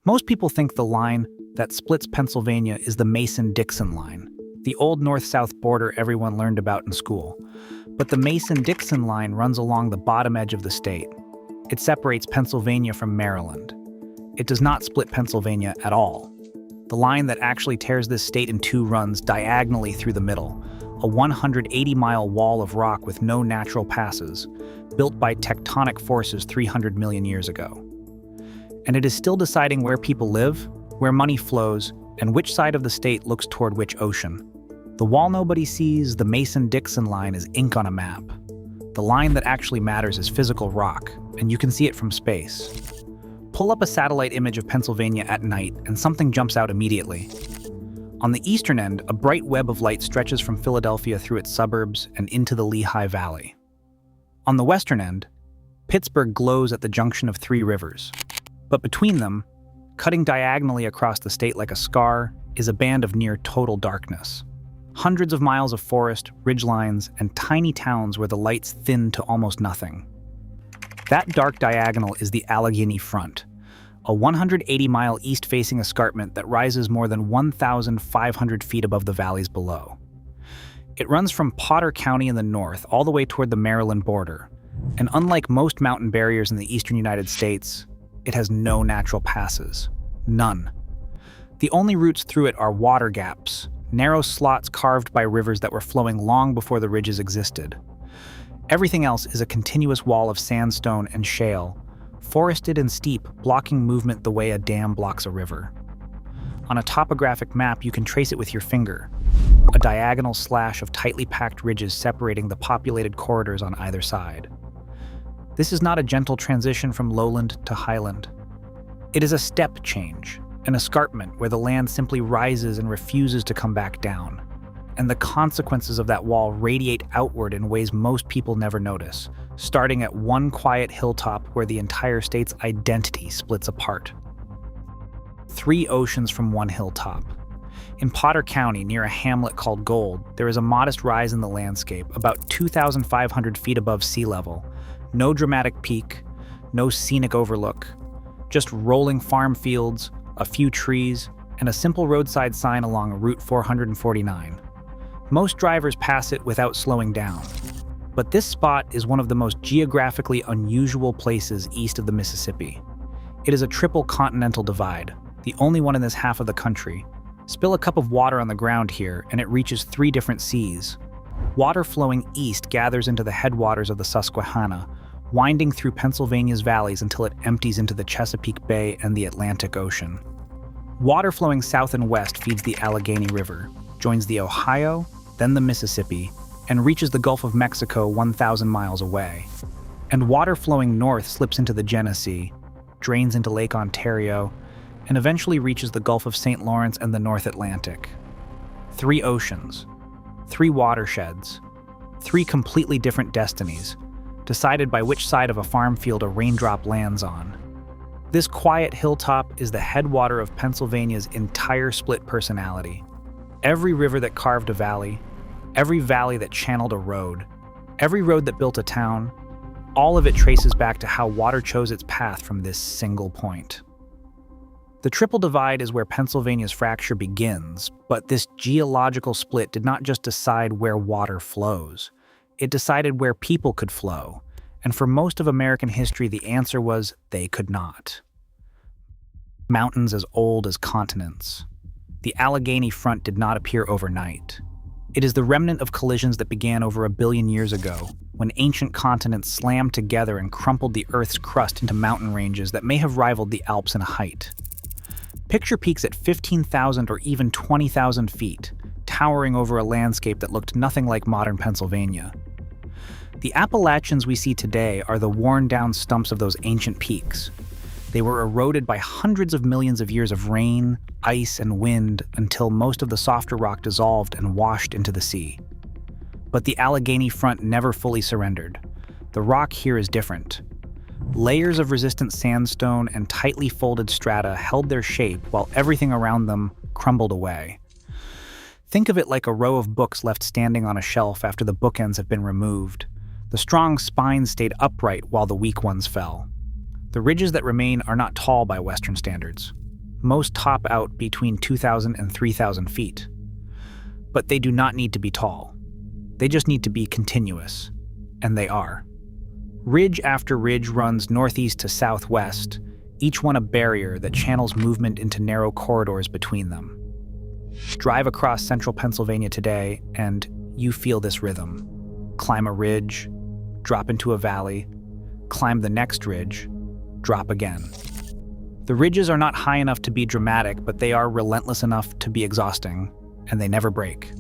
Most people think the line that splits Pennsylvania is the Mason-Dixon line, the old north-south border everyone learned about in school. But the Mason-Dixon line runs along the bottom edge of the state. It separates Pennsylvania from Maryland. It does not split Pennsylvania at all. The line that actually tears this state in two runs diagonally through the middle, a 180-mile wall of rock with no natural passes, built by tectonic forces 300 million years ago. And it is still deciding where people live, where money flows, and which side of the state looks toward which ocean. The wall nobody sees, the Mason-Dixon line, is ink on a map. The line that actually matters is physical rock, and you can see it from space. Pull up a satellite image of Pennsylvania at night, and something jumps out immediately. On the eastern end, a bright web of light stretches from Philadelphia through its suburbs and into the Lehigh Valley. On the western end, Pittsburgh glows at the junction of three rivers. But between them, cutting diagonally across the state like a scar, is a band of near total darkness. Hundreds of miles of forest, ridgelines, and tiny towns where the lights thin to almost nothing. That dark diagonal is the Allegheny Front, a 180-mile east-facing escarpment that rises more than 1,500 feet above the valleys below. It runs from Potter County in the north all the way toward the Maryland border, and unlike most mountain barriers in the eastern United States, it has no natural passes. None. The only routes through it are water gaps, narrow slots carved by rivers that were flowing long before the ridges existed. Everything else is a continuous wall of sandstone and shale, forested and steep, blocking movement the way a dam blocks a river. On a topographic map, you can trace it with your finger, a diagonal slash of tightly packed ridges separating the populated corridors on either side. This is not a gentle transition from lowland to highland. It is a step change, an escarpment where the land simply rises and refuses to come back down. And the consequences of that wall radiate outward in ways most people never notice, starting at one quiet hilltop where the entire state's identity splits apart. Three oceans from one hilltop. In Potter County, near a hamlet called Gold, there is a modest rise in the landscape, about 2,500 feet above sea level. No dramatic peak, no scenic overlook, just rolling farm fields, a few trees, and a simple roadside sign along Route 449. Most drivers pass it without slowing down. But this spot is one of the most geographically unusual places east of the Mississippi. It is a triple continental divide, the only one in this half of the country. Spill a cup of water on the ground here, and it reaches three different seas. Water flowing east gathers into the headwaters of the Susquehanna, winding through Pennsylvania's valleys until it empties into the Chesapeake Bay and the Atlantic Ocean. Water flowing south and west feeds the Allegheny River, joins the Ohio, then the Mississippi, and reaches the Gulf of Mexico 1,000 miles away. And water flowing north slips into the Genesee, drains into Lake Ontario, and eventually reaches the Gulf of St. Lawrence and the North Atlantic. Three oceans, three watersheds, three completely different destinies, decided by which side of a farm field a raindrop lands on. This quiet hilltop is the headwater of Pennsylvania's entire split personality. Every river that carved a valley, every valley that channeled a road, every road that built a town, all of it traces back to how water chose its path from this single point. The Triple Divide is where Pennsylvania's fracture begins, but this geological split did not just decide where water flows. It decided where people could flow, and for most of American history, the answer was they could not. Mountains as old as continents. The Allegheny Front did not appear overnight. It is the remnant of collisions that began over 1 billion years ago, when ancient continents slammed together and crumpled the Earth's crust into mountain ranges that may have rivaled the Alps in height. Picture peaks at 15,000 or even 20,000 feet, towering over a landscape that looked nothing like modern Pennsylvania. The Appalachians we see today are the worn-down stumps of those ancient peaks. They were eroded by hundreds of millions of years of rain, ice, and wind until most of the softer rock dissolved and washed into the sea. But the Allegheny Front never fully surrendered. The rock here is different. Layers of resistant sandstone and tightly folded strata held their shape while everything around them crumbled away. Think of it like a row of books left standing on a shelf after the bookends have been removed. The strong spines stayed upright while the weak ones fell. The ridges that remain are not tall by Western standards. Most top out between 2,000 and 3,000 feet. But they do not need to be tall. They just need to be continuous. And they are. Ridge after ridge runs northeast to southwest, each one a barrier that channels movement into narrow corridors between them. Drive across central Pennsylvania today, and you feel this rhythm. Climb a ridge, drop into a valley, climb the next ridge, drop again. The ridges are not high enough to be dramatic, but they are relentless enough to be exhausting, and they never break.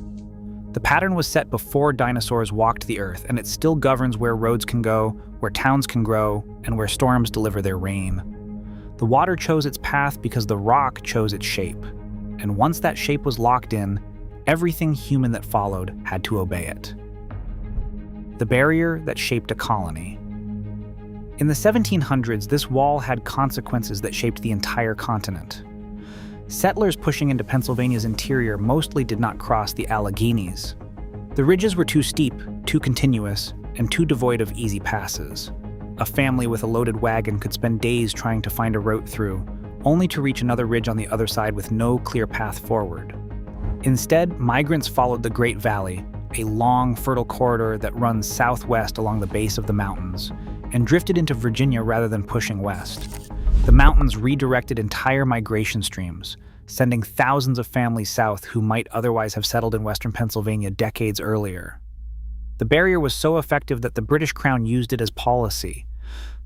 The pattern was set before dinosaurs walked the earth, and it still governs where roads can go, where towns can grow, and where storms deliver their rain. The water chose its path because the rock chose its shape. And once that shape was locked in, everything human that followed had to obey it. The barrier that shaped a colony. In the 1700s, this wall had consequences that shaped the entire continent. Settlers pushing into Pennsylvania's interior mostly did not cross the Alleghenies. The ridges were too steep, too continuous, and too devoid of easy passes. A family with a loaded wagon could spend days trying to find a route through, only to reach another ridge on the other side with no clear path forward. Instead, migrants followed the Great Valley, a long, fertile corridor that runs southwest along the base of the mountains, and drifted into Virginia rather than pushing west. The mountains redirected entire migration streams, sending thousands of families south who might otherwise have settled in western Pennsylvania decades earlier. The barrier was so effective that the British Crown used it as policy.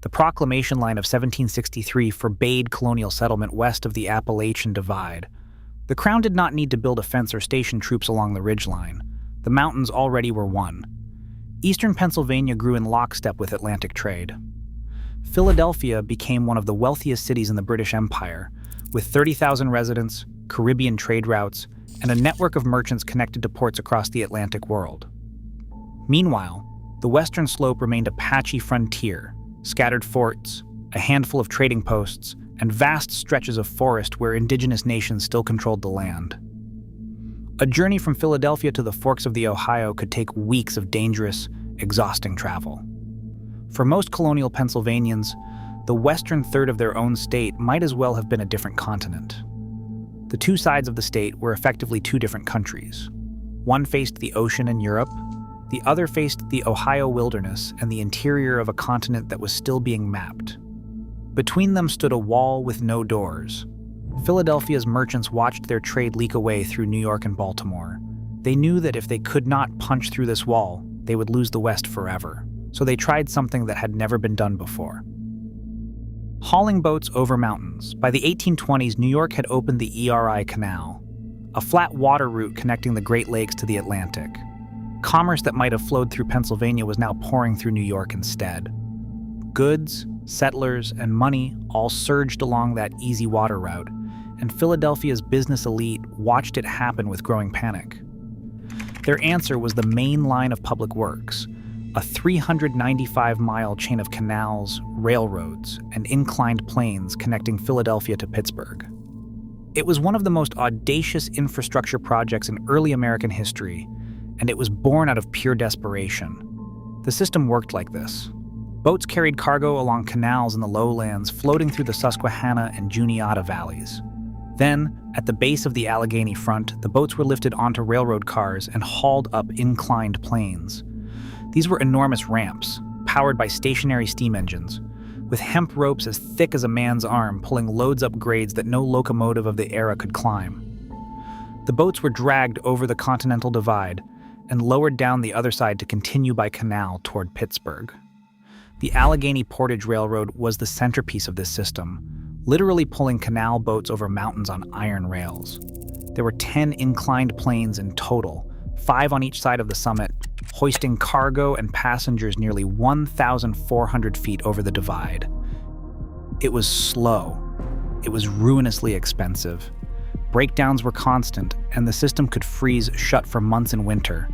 The Proclamation Line of 1763 forbade colonial settlement west of the Appalachian Divide. The Crown did not need to build a fence or station troops along the ridgeline. The mountains already were won. Eastern Pennsylvania grew in lockstep with Atlantic trade. Philadelphia became one of the wealthiest cities in the British Empire, with 30,000 residents, Caribbean trade routes, and a network of merchants connected to ports across the Atlantic world. Meanwhile, the western slope remained a patchy frontier, scattered forts, a handful of trading posts, and vast stretches of forest where indigenous nations still controlled the land. A journey from Philadelphia to the forks of the Ohio could take weeks of dangerous, exhausting travel. For most colonial Pennsylvanians, the western third of their own state might as well have been a different continent. The two sides of the state were effectively two different countries. One faced the ocean and Europe, the other faced the Ohio wilderness and the interior of a continent that was still being mapped. Between them stood a wall with no doors. Philadelphia's merchants watched their trade leak away through New York and Baltimore. They knew that if they could not punch through this wall, they would lose the West forever. So they tried something that had never been done before. Hauling boats over mountains. By the 1820s, New York had opened the ERI Canal, a flat water route connecting the Great Lakes to the Atlantic. Commerce that might have flowed through Pennsylvania was now pouring through New York instead. Goods, settlers, and money all surged along that easy water route, and Philadelphia's business elite watched it happen with growing panic. Their answer was the main line of public works, a 395-mile chain of canals, railroads, and inclined planes connecting Philadelphia to Pittsburgh. It was one of the most audacious infrastructure projects in early American history, and it was born out of pure desperation. The system worked like this. Boats carried cargo along canals in the lowlands, floating through the Susquehanna and Juniata valleys. Then, at the base of the Allegheny Front, the boats were lifted onto railroad cars and hauled up inclined planes. These were enormous ramps, powered by stationary steam engines, with hemp ropes as thick as a man's arm pulling loads up grades that no locomotive of the era could climb. The boats were dragged over the Continental Divide and lowered down the other side to continue by canal toward Pittsburgh. The Allegheny Portage Railroad was the centerpiece of this system, literally pulling canal boats over mountains on iron rails. There were 10 inclined planes in total, 5 on each side of the summit, hoisting cargo and passengers nearly 1,400 feet over the divide. It was slow. It was ruinously expensive. Breakdowns were constant, and the system could freeze shut for months in winter.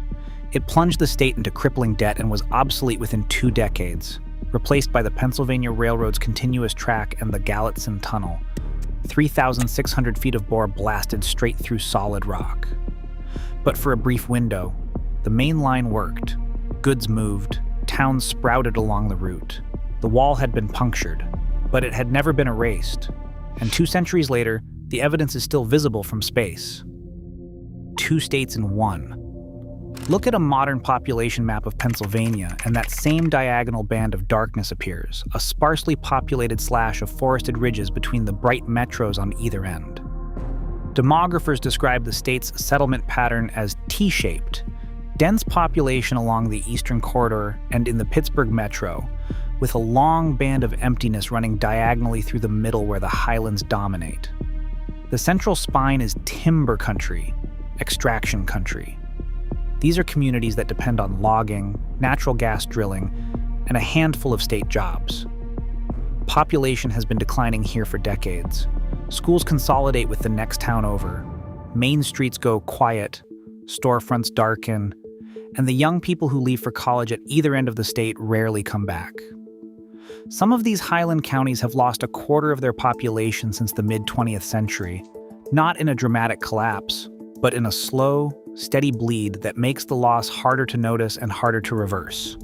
It plunged the state into crippling debt and was obsolete within 2 decades, replaced by the Pennsylvania Railroad's continuous track and the Gallatin Tunnel. 3,600 feet of bore blasted straight through solid rock. But for a brief window, the main line worked. Goods moved, towns sprouted along the route. The wall had been punctured, but it had never been erased. And 2 centuries later, The evidence is still visible from space. 2 states in one. Look at a modern population map of Pennsylvania, and that same diagonal band of darkness appears, a sparsely populated slash of forested ridges between the bright metros on either end. Demographers describe the state's settlement pattern as T-shaped, dense population along the eastern corridor and in the Pittsburgh metro, with a long band of emptiness running diagonally through the middle where the highlands dominate. The central spine is timber country, extraction country. These are communities that depend on logging, natural gas drilling, and a handful of state jobs. Population has been declining here for decades. Schools consolidate with the next town over. Main streets go quiet, storefronts darken, and the young people who leave for college at either end of the state rarely come back. Some of these highland counties have lost a quarter of their population since the mid-20th century, not in a dramatic collapse, but in a slow, steady bleed that makes the loss harder to notice and harder to reverse.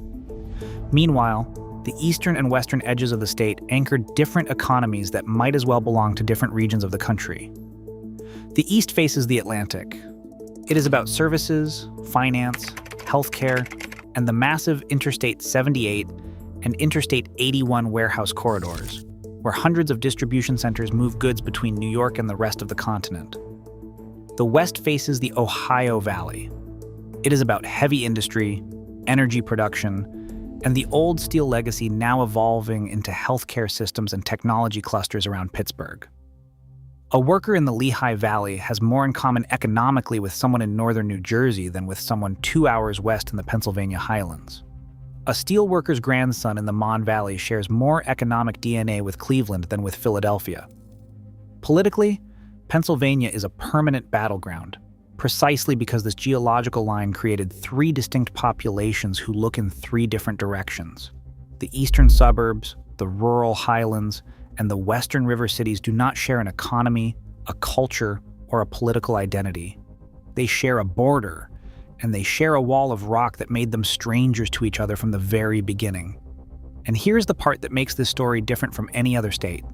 Meanwhile, the eastern and western edges of the state anchor different economies that might as well belong to different regions of the country. The east faces the Atlantic. It is about services, finance, healthcare, and the massive Interstate 78 and Interstate 81 warehouse corridors, where hundreds of distribution centers move goods between New York and the rest of the continent. The west faces the Ohio Valley. It is about heavy industry, energy production, and the old steel legacy now evolving into healthcare systems and technology clusters around Pittsburgh. A worker in the Lehigh Valley has more in common economically with someone in northern New Jersey than with someone 2 hours west in the Pennsylvania Highlands. A steel worker's grandson in the Mon Valley shares more economic DNA with Cleveland than with Philadelphia. Politically, Pennsylvania is a permanent battleground, precisely because this geological line created 3 distinct populations who look in 3 different directions. The eastern suburbs, the rural highlands, and the western river cities do not share an economy, a culture, or a political identity. They share a border, and they share a wall of rock that made them strangers to each other from the very beginning. And here's the part that makes this story different from any other state.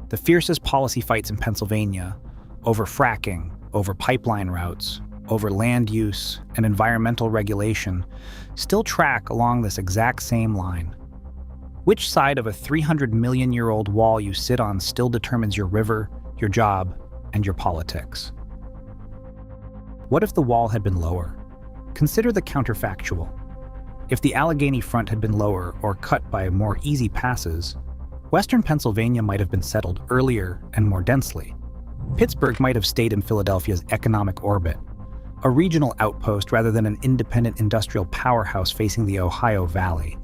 The fiercest policy fights in Pennsylvania, over fracking, over pipeline routes, over land use and environmental regulation, still track along this exact same line. Which side of a 300-million-year-old wall you sit on still determines your river, your job, and your politics. What if the wall had been lower? Consider the counterfactual. If the Allegheny Front had been lower or cut by more easy passes, western Pennsylvania might have been settled earlier and more densely. Pittsburgh might have stayed in Philadelphia's economic orbit, a regional outpost rather than an independent industrial powerhouse facing the Ohio Valley.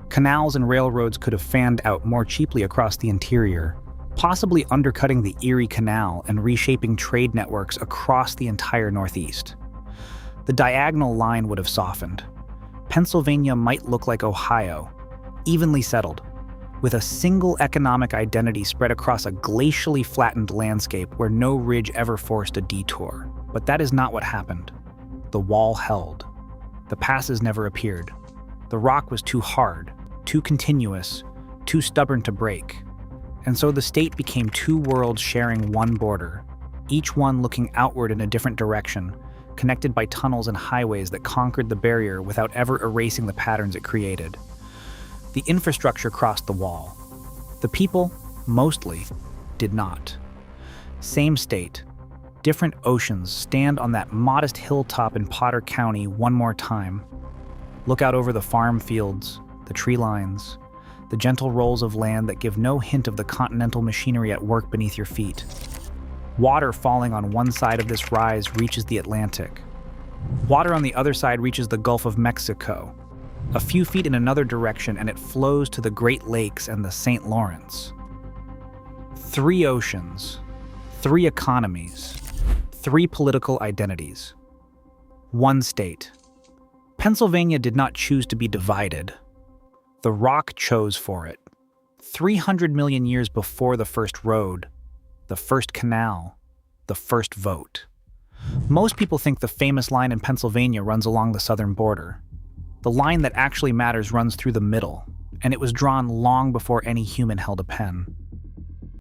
Canals and railroads could have fanned out more cheaply across the interior, possibly undercutting the Erie Canal and reshaping trade networks across the entire Northeast. The diagonal line would have softened. Pennsylvania might look like Ohio, evenly settled, with a single economic identity spread across a glacially flattened landscape where no ridge ever forced a detour. But that is not what happened. The wall held. The passes never appeared. The rock was too hard, too continuous, too stubborn to break. And so the state became 2 worlds sharing one border, each one looking outward in a different direction, connected by tunnels and highways that conquered the barrier without ever erasing the patterns it created. The infrastructure crossed the wall. The people, mostly, did not. Same state, different oceans stand on that modest hilltop in Potter County one more time. Look out over the farm fields, the tree lines, the gentle rolls of land that give no hint of the Continental machinery at work beneath your feet. Water falling on one side of this rise reaches the Atlantic. Water on the other side reaches the Gulf of Mexico. A few feet in another direction and it flows to the Great Lakes and the St. Lawrence. 3 oceans, 3 economies, 3 political identities. 1 state. Pennsylvania did not choose to be divided. The rock chose for it. 300 million years before the first road, the first canal, the first vote. Most people think the famous line in Pennsylvania runs along the southern border. The line that actually matters runs through the middle, and it was drawn long before any human held a pen.